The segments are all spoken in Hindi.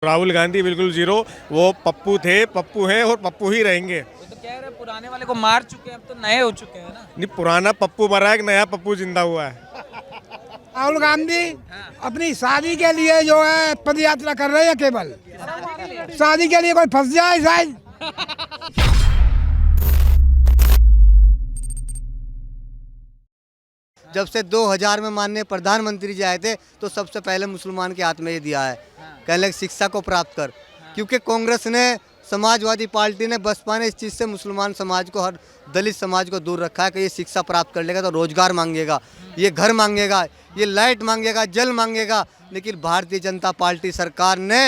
राहुल गांधी बिल्कुल जीरो। वो पप्पू थे, पप्पू हैं और पप्पू ही रहेंगे। वो तो कह रहे पुराने वाले को मार चुके हैं, अब तो नए हो चुके हैं ना। नहीं, पुराना पप्पू मरा है कि नया पप्पू जिंदा हुआ है। राहुल गांधी अपनी शादी के लिए जो है पद यात्रा कर रहे हैं। केवल शादी के लिए कोई फंस जाए शायद। जब से 2000 में माननीय प्रधानमंत्री जी आए थे तो सबसे पहले मुसलमान के हाथ में ये दिया है, कहने लगे शिक्षा को प्राप्त कर। क्योंकि कांग्रेस ने, समाजवादी पार्टी ने, बसपा ने इस चीज़ से मुसलमान समाज को, हर दलित समाज को दूर रखा है कि ये शिक्षा प्राप्त कर लेगा तो रोजगार मांगेगा, ये घर मांगेगा, ये लाइट मांगेगा, जल मांगेगा। लेकिन भारतीय जनता पार्टी सरकार ने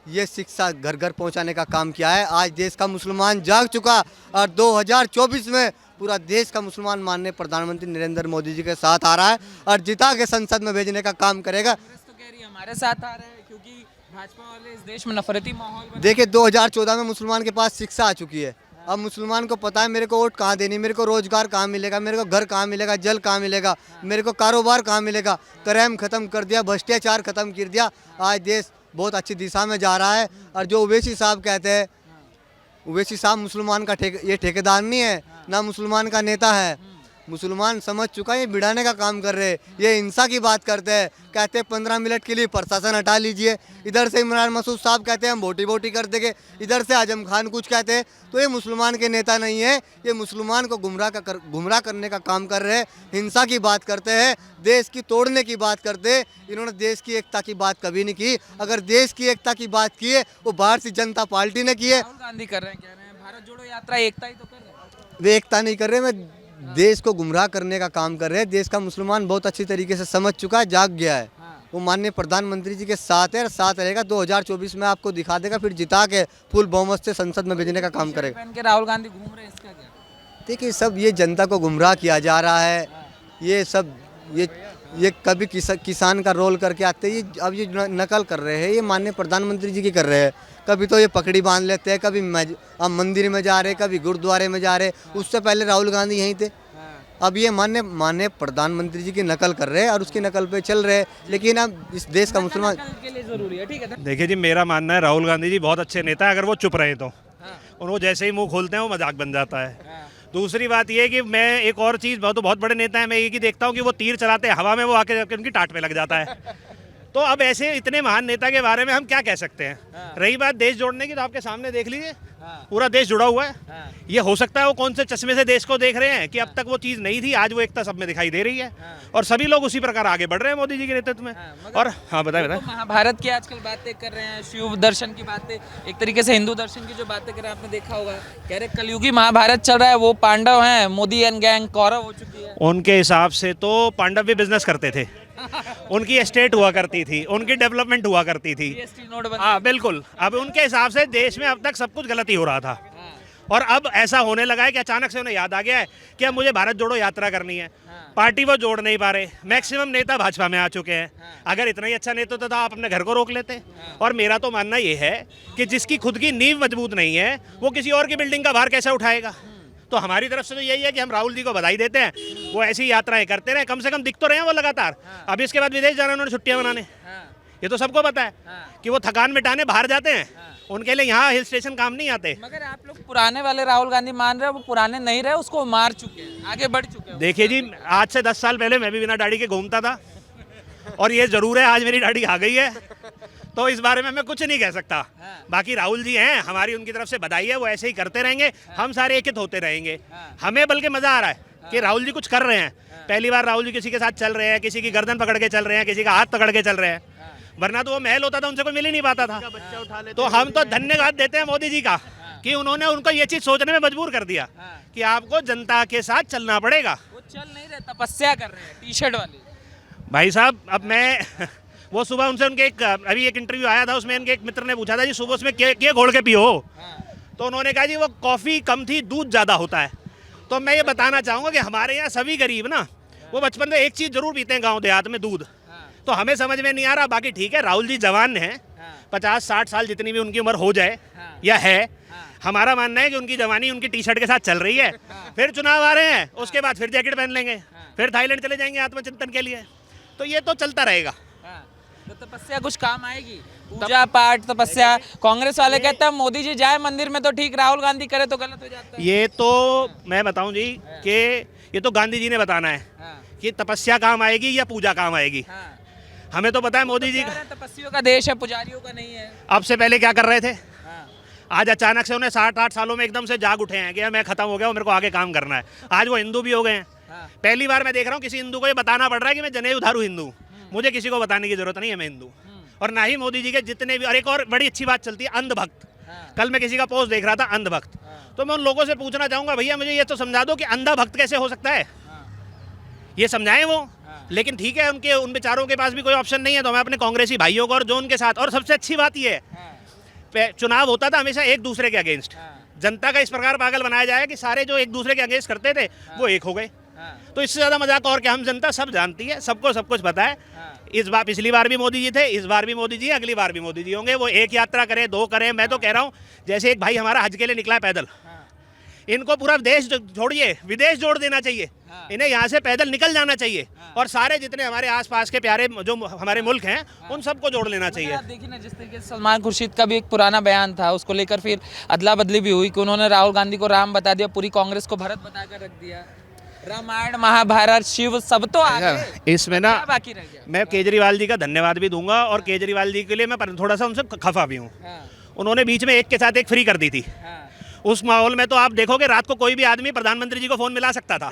ये शिक्षा घर घर पहुंचाने का काम किया है। आज देश का मुसलमान जाग चुका और 2024 में पूरा देश का मुसलमान माननीय प्रधानमंत्री नरेंद्र मोदी जी के साथ आ रहा है और जिता के संसद में भेजने का काम करेगा। कांग्रेस तो कह रही है हमारे साथ आ रहे हैं क्योंकि भाजपा वाले इस देश में नफरती माहौल बना। देखिए 2014 में मुसलमान के पास शिक्षा आ चुकी है। अब मुसलमान को पता है मेरे को वोट कहाँ देनी, मेरे को रोजगार कहाँ मिलेगा, मेरे को घर कहाँ मिलेगा, जल कहाँ मिलेगा, मेरे को कारोबार कहाँ मिलेगा। क्राइम खत्म कर दिया, भ्रष्टाचार खत्म कर दिया। आज देश बहुत अच्छी दिशा में जा रहा है। और जो ओवैसी साहब कहते हैं, ओवैसी साहब मुसलमान का ये ठेकेदार नहीं है, ना मुसलमान का नेता है। मुसलमान समझ चुका है ये बिड़ाने का काम कर रहे हैं, ये हिंसा की बात करते हैं। कहते हैं 15 मिनट के लिए प्रशासन हटा लीजिए। इधर से इमरान मसूद साहब कहते हैं हम वोटी वोटी कर देंगे, इधर से आजम खान कुछ कहते हैं। तो ये मुसलमान के नेता नहीं है, ये मुसलमान को गुमराह करने का काम कर रहे हैं, हिंसा की बात करते हैं, देश की तोड़ने की बात करते हैं। इन्होंने देश की एकता की बात कभी नहीं की। अगर देश की एकता की बात की है वो भारतीय जनता पार्टी ने की है। राहुल गांधी कर रहे हैं, कह रहे हैं भारत जोड़ो यात्रा एकता ही तो कर रहे हैं। वे एकता नहीं कर रहे, मैं देश को गुमराह करने का काम कर रहे हैं। देश का मुसलमान बहुत अच्छी तरीके से समझ चुका है, जाग गया है। वो माननीय प्रधानमंत्री जी के साथ है और साथ रहेगा। 2024 में आपको दिखा देगा, फिर जिता के फुल बहुमत से संसद में भेजने का काम करेगा। पहन के राहुल गांधी घूम रहे हैं, इसका क्या? देखिए सब ये जनता को गुमराह किया जा रहा है। ये सब ये कभी किसान का रोल करके आते हैं, ये अब ये नकल कर रहे हैं, ये माननीय प्रधानमंत्री जी की कर रहे हैं। कभी तो ये पकड़ी बांध लेते हैं, कभी अब मंदिर में जा रहे, कभी गुरुद्वारे में जा रहे। उससे पहले राहुल गांधी यहीं थे। अब ये माननीय प्रधानमंत्री जी की नकल कर रहे हैं और उसकी नकल पे चल रहे हैं। लेकिन अब इस देश का मुसलमान के लिए जरूरी है, ठीक है। देखिए जी, मेरा मानना है राहुल गांधी जी बहुत अच्छे नेता है। अगर वो चुप रहे तो उनको जैसे ही मुंह खोलते हैं वो मजाक बन जाता है। दूसरी बात ये है कि मैं एक और चीज़, बहुत बड़े नेता है, मैं ये कि देखता हूँ कि वो तीर चलाते हैं हवा में, वो आके जाके उनकी टाट पे लग जाता है। तो अब ऐसे इतने महान नेता के बारे में हम क्या कह सकते हैं। रही बात देश जोड़ने की, तो आपके सामने देख लीजिए, पूरा देश जुड़ा हुआ है। ये हो सकता है वो कौन से चश्मे से देश को देख रहे हैं कि अब तक वो चीज़ नहीं थी, आज वो एकता सब में दिखाई दे रही है। और सभी लोग उसी प्रकार आगे बढ़ रहे हैं मोदी जी के नेतृत्व में। और हाँ बताए तो महाभारत की आजकल बातें कर रहे हैं, शिव दर्शन की बातें, एक तरीके से हिंदू दर्शन की जो बातें कर रहे हैं, आपने देखा होगा। कह रहे कलयुगी महाभारत चल रहा है, वो पांडव हैं, मोदी एंड गैंग कौरव हो चुकी है। उनके हिसाब से तो पांडव भी बिजनेस करते थे। उनकी एस्टेट हुआ करती थी, उनकी डेवलपमेंट हुआ करती थी। हाँ बिल्कुल। अब उनके हिसाब से देश में अब तक सब कुछ गलत ही हो रहा था। और अब ऐसा होने लगा है कि अचानक से उन्हें याद आ गया है कि अब मुझे भारत जोड़ो यात्रा करनी है। पार्टी वो जोड़ नहीं पा रहे, मैक्सिमम नेता भाजपा में आ चुके हैं। अगर इतना ही अच्छा नेता तो आप अपने घर को रोक लेते। और मेरा तो मानना ये है कि जिसकी खुद की नींव मजबूत नहीं है वो किसी और की बिल्डिंग का भार कैसे उठाएगा। तो हमारी तरफ से तो यही है कि हम राहुल जी को बधाई देते हैं, वो ऐसी यात्राएं करते रहे, कम से कम दिख तो रहे हैं वो लगातार। अब इसके बाद विदेश जाना उन्होंने, छुट्टियां मनाने, ये तो सबको पता है कि वो थकान मिटाने बाहर जाते हैं। उनके लिए यहाँ हिल स्टेशन काम नहीं आते। मगर आप लोग पुराने वाले राहुल गांधी मान रहे हो, वो पुराने नहीं रहे, उसको मार चुके हैं, आगे बढ़ चुके हैं। देखिए जी, आज से 10 साल पहले मैं भी बिना दाढ़ी के घूमता था और ये जरूर है आज मेरी दाढ़ी आ गई है, तो इस बारे में मैं कुछ नहीं कह सकता। बाकी राहुल जी हैं, हमारी उनकी तरफ से बधाई है, वो ऐसे ही करते रहेंगे, हम सारे एकित होते रहेंगे। हमें बल्कि मजा आ रहा है कि राहुल जी कुछ कर रहे हैं। पहली बार राहुल जी किसी के साथ चल रहे हैं, किसी की गर्दन पकड़ के चल रहे हैं, किसी का हाथ पकड़ के चल रहे हैं। वरना तो वो महल होता था, उनसे कोई मिल ही नहीं पाता था। तो हम तो धन्यवाद देते हैं मोदी जी का कि उन्होंने उनको ये चीज सोचने में मजबूर कर दिया कि आपको जनता के साथ चलना पड़ेगा। वो चल नहीं रहे, तपस्या कर रहे हैं, टी शर्ट वाली। भाई साहब, अब मैं वो सुबह उनसे उनके अभी एक इंटरव्यू आया था, उसमें उनके एक मित्र ने पूछा था जी सुबह उसमें क्या घोल के पियो। तो उन्होंने कहा जी वो कॉफ़ी कम थी, दूध ज़्यादा होता है। तो मैं ये बताना चाहूँगा कि हमारे यहाँ सभी गरीब ना, वो बचपन में एक चीज़ जरूर पीते हैं गाँव देहात में, दूध। तो हमें समझ में नहीं आ रहा। बाकी ठीक है, राहुल जी जवान हैं, 50-60 साल जितनी भी उनकी उम्र हो जाए या है, हमारा मानना है कि उनकी जवानी उनकी टी शर्ट के साथ चल रही है। फिर चुनाव आ रहे हैं, उसके बाद फिर जैकेट पहन लेंगे, फिर थाईलैंड चले जाएंगे आत्मचिंतन के लिए। तो ये तो चलता रहेगा। तो तपस्या कुछ काम आएगी? पूजा पाठ तपस्या, कांग्रेस वाले कहते हैं मोदी जी जाए मंदिर में तो ठीक, राहुल गांधी करे तो गलत हो जाता है। ये तो मैं बताऊं जी कि ये तो गांधी जी ने बताना है कि तपस्या काम आएगी या पूजा काम आएगी। हमें तो पता है मोदी जी तपस्वियों का देश है, पुजारियों का नहीं है। अब से पहले क्या कर रहे थे, आज अचानक से उन्हें 60-8 सालों में एकदम से जाग उठे हैं कि मैं खत्म हो गया, मेरे को आगे काम करना है। आज वो हिंदू भी हो गए हैं। पहली बार मैं देख रहा हूँ किसी हिंदू को ये बताना पड़ रहा है कि मैं जनेऊ धारू हिंदू, मुझे किसी को बताने की जरूरत नहीं है मैं हिंदू। और ना ही मोदी जी के जितने भी, और एक और बड़ी अच्छी बात चलती है अंधभक्त। कल मैं किसी का पोस्ट देख रहा था अंधभक्त, तो मैं उन लोगों से पूछना चाहूंगा भैया मुझे ये तो समझा दो कि अंधा भक्त कैसे हो सकता है, ये समझाएं वो। लेकिन ठीक है, उनके उन बेचारों के पास भी कोई ऑप्शन नहीं है, तो मैं अपने कांग्रेसी भाइयों को और जो उनके साथ, और सबसे अच्छी बात ये है चुनाव होता था हमेशा एक दूसरे के अगेंस्ट, जनता का इस प्रकार पागल बनाया जाए कि सारे जो एक दूसरे के अगेंस्ट करते थे वो एक हो गए। तो इससे ज्यादा मजाक और क्या, हम जनता सब जानती है, सबको सब कुछ पता है। इस बार पिछली बार भी मोदी जी थे, इस बार भी मोदी जी, अगली बार भी मोदी जी होंगे। वो एक यात्रा करें, 2 करें, मैं तो कह रहा हूँ जैसे एक भाई हमारा हज के लिए निकला है पैदल, इनको पूरा देश छोड़िए विदेश जोड़ देना चाहिए, इन्हें यहाँ से पैदल निकल जाना चाहिए और सारे जितने हमारे आसपास के प्यारे जो हमारे मुल्क हैं उन सबको जोड़ लेना चाहिए। आप देखिए ना, जिस तरीके से सलमान खुर्शीद का भी एक पुराना बयान था, उसको लेकर फिर अदला बदली भी हुई कि उन्होंने राहुल गांधी को राम बता दिया, पूरी कांग्रेस को भरत बताकर रख दिया। रामायण महाभारत शिव सब तो आ गए, इसमें ना क्या बाकी रह गया? मैं केजरीवाल जी का धन्यवाद भी दूंगा और केजरीवाल जी के लिए मैं थोड़ा सा उनसे खफा भी हूँ। उन्होंने बीच में एक के साथ एक फ्री कर दी थी। उस माहौल में तो आप देखोगे रात को कोई भी आदमी प्रधानमंत्री जी को फोन मिला सकता था।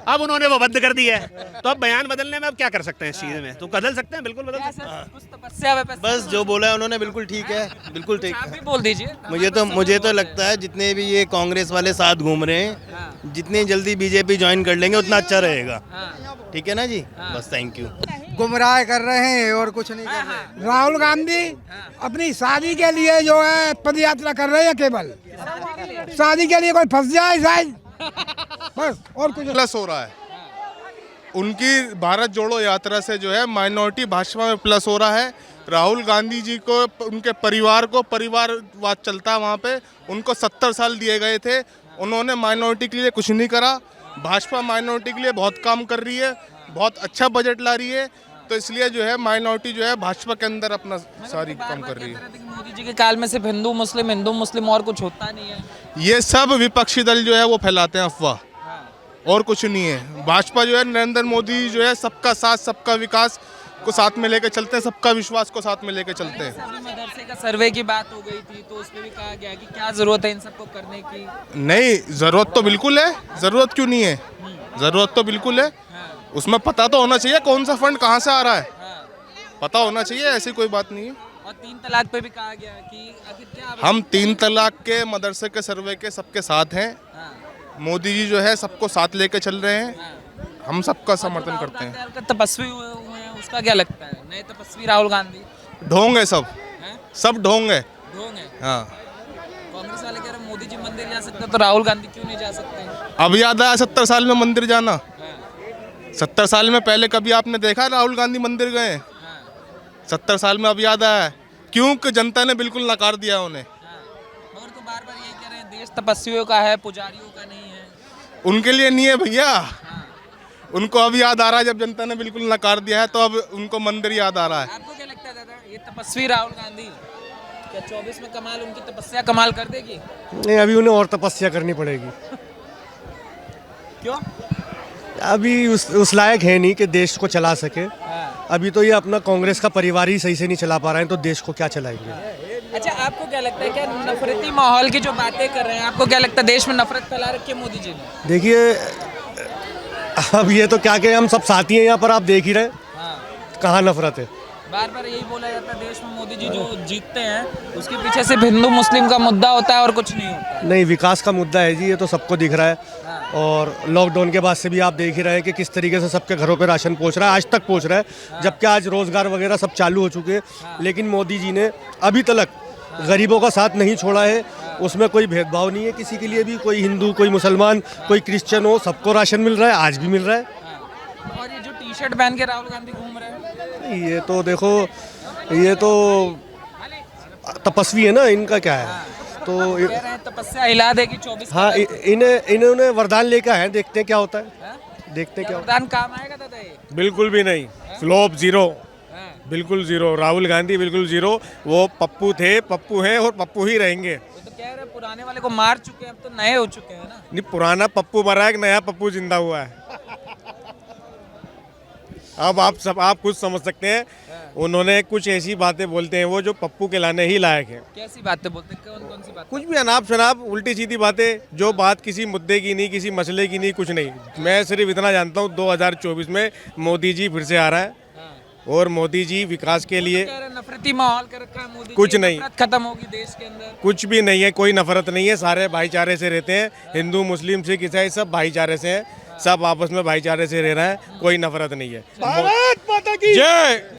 अब उन्होंने वो बंद कर दिया है, तो अब बयान बदलने में अब क्या कर सकते हैं इस चीज में, तो बदल सकते हैं, बिल्कुल बदल सकते हैं। कुछ तपस्या वपस्या बस जो बोला है उन्होंने बिल्कुल ठीक है, बिल्कुल ठीक आप है। भी बोल दीजिए। मुझे तो लगता है जितने भी ये कांग्रेस वाले साथ घूम रहे हैं, जितनी जल्दी बीजेपी ज्वाइन कर लेंगे उतना अच्छा रहेगा। ठीक है ना जी, बस थैंक यू। गुमराह कर रहे हैं और कुछ नहीं कर रहे। राहुल गांधी अपनी शादी के लिए जो है पद यात्रा कर रहे हैं, केवल शादी के लिए कोई फंस जाए शायद, बस और कुछ। प्लस हो रहा है उनकी भारत जोड़ो यात्रा से, जो है माइनॉरिटी भाजपा में प्लस हो रहा है। राहुल गांधी जी को, उनके परिवार को, परिवारवाद चलता है वहाँ पे, उनको 70 साल दिए गए थे, उन्होंने माइनॉरिटी के लिए कुछ नहीं करा। भाजपा माइनॉरिटी के लिए बहुत काम कर रही है, बहुत अच्छा बजट ला रही है, तो इसलिए जो है माइनॉरिटी जो है भाजपा के अंदर अपना सारी काम कर रही है। मोदी जी के काल में सिर्फ हिंदू मुस्लिम और कुछ होता नहीं है। ये सब विपक्षी दल जो है वो फैलाते हैं अफवाह, और कुछ नहीं है। भाजपा जो है, नरेंद्र मोदी जो है सबका साथ सबका विकास को साथ में लेकर चलते हैं, सबका विश्वास को साथ में लेकर चलते हैं। अभी मदरसे का सर्वे की बात हो गई थी, तो उसमें भी कहा गया कि क्या जरूरत है इन सबको करने की। नहीं, जरूरत तो बिल्कुल है, जरूरत क्यों नहीं है, जरूरत तो बिल्कुल है। उसमें पता तो होना चाहिए कौन सा फंड कहाँ से आ रहा है, पता होना चाहिए, ऐसी कोई बात नहीं है। और 3 तलाक पे भी कहा गया कि आखिर क्या हम 3 तलाक के, मदरसे के सर्वे के सबके साथ हैं। मोदी जी जो है सबको साथ लेके चल रहे हैं, हम सबका समर्थन करते हैं। तपस्वी हुए हैं, उसका क्या लगता है? नए तपस्वी राहुल गांधी ढोंग है सब, सब ढोंग है। ढोंग है। हाँ, कांग्रेस वाले कह रहे हैं मोदी जी मंदिर जा सकते हैं, तो राहुल गांधी क्यों नहीं जा सकते? अब याद आया 70 साल में मंदिर जाना। 70 साल में पहले कभी आपने देखा राहुल गांधी मंदिर गए? 70 साल में अब याद आया, क्योंकि जनता ने बिल्कुल नकार दिया उन्हें। मगर तो बार बार यही कह रहे हैं देश तपस्वियों का है, पुजारियों का नहीं है। उनके लिए नहीं है भैया, उनको अब याद आ रहा है, जब जनता ने बिल्कुल नकार दिया है तो अब उनको मंदिर याद आ रहा है। आपको क्या लगता है दादा, ये तपस्वी राहुल गांधी क्या 24 में कमाल, उनकी तपस्या कमाल कर देगी? नहीं, अभी उन्हें और तपस्या करनी पड़ेगी। क्यों? अभी उस लायक है नहीं कि देश को चला सके। अभी तो ये अपना कांग्रेस का परिवार ही सही से नहीं चला पा रहे हैं, तो देश को क्या चलाएंगे। अच्छा, आपको क्या लगता है, क्या नफरती माहौल की जो बातें कर रहे हैं, आपको क्या लगता है देश में नफरत फैला रखी है मोदी जी ने? देखिए, अब ये तो क्या कहें, हम सब साथी हैं यहाँ पर, आप देख ही रहे, कहाँ नफरत है। बार बार यही बोला जाता है देश में मोदी जी जो जीतते हैं उसके पीछे सिर्फ हिंदू मुस्लिम का मुद्दा होता है और कुछ नहीं होता। नहीं, विकास का मुद्दा है जी, ये तो सबको दिख रहा है। और लॉकडाउन के बाद से भी आप देख ही रहे हैं कि किस तरीके से सबके घरों पे राशन पहुंच रहा है, आज तक पहुंच रहा है, जबकि आज रोजगार वगैरह सब चालू हो चुके हैं। लेकिन मोदी जी ने अभी तक गरीबों का साथ नहीं छोड़ा है, उसमें कोई भेदभाव नहीं है किसी के लिए भी, कोई हिंदू, कोई मुसलमान, कोई क्रिश्चियन हो, सबको राशन मिल रहा है, आज भी मिल रहा है। और ये जो टी-शर्ट पहन के राहुल गांधी घूम रहे हैं, ये तो देखो, ये तो तपस्वी है ना, इनका क्या है, तो कह रहे हैं तपस्या हिला देगी 24। हाँ, इन्होंने वरदान लेके आए हैं, देखते हैं क्या होता है, देखते हैं क्या होता वरदान काम आएगा दादा ये? बिल्कुल भी नहीं, फ्लॉप, जीरो। बिल्कुल जीरो। राहुल गांधी बिल्कुल जीरो। वो पप्पू थे, पप्पू हैं और पप्पू ही रहेंगे। वो तो कह रहे पुराने वाले को मार चुके हैं, अब तो नए हो चुके हैं ना। नहीं, पुराना पप्पू मरा है कि नया पप्पू जिंदा हुआ है। अब आप खुद समझ सकते हैं। उन्होंने कुछ ऐसी बातें बोलते हैं वो जो पप्पू के लाने ही लायक है। कैसी बातें बोलते हैं, कौन कौन सी बात? कुछ भी अनाप शनाप उल्टी सीधी बातें, जो बात किसी मुद्दे की नहीं, किसी मसले की नहीं, कुछ नहीं। मैं सिर्फ इतना जानता हूँ 2024 में मोदी जी फिर से आ रहा है और मोदी जी विकास के लिए कह रहे नफरती माहौल कर रखा है मोदी कुछ जी, नहीं। नफरत खत्म होगी देश के अंदर। कुछ भी नहीं है, कोई नफरत नहीं है, सारे भाईचारे से रहते हैं। हिंदू मुस्लिम सिख ईसाई सब भाईचारे से हैं, सब आपस में भाईचारे से रह रहे हैं, कोई नफरत नहीं है। भारत माता की जय।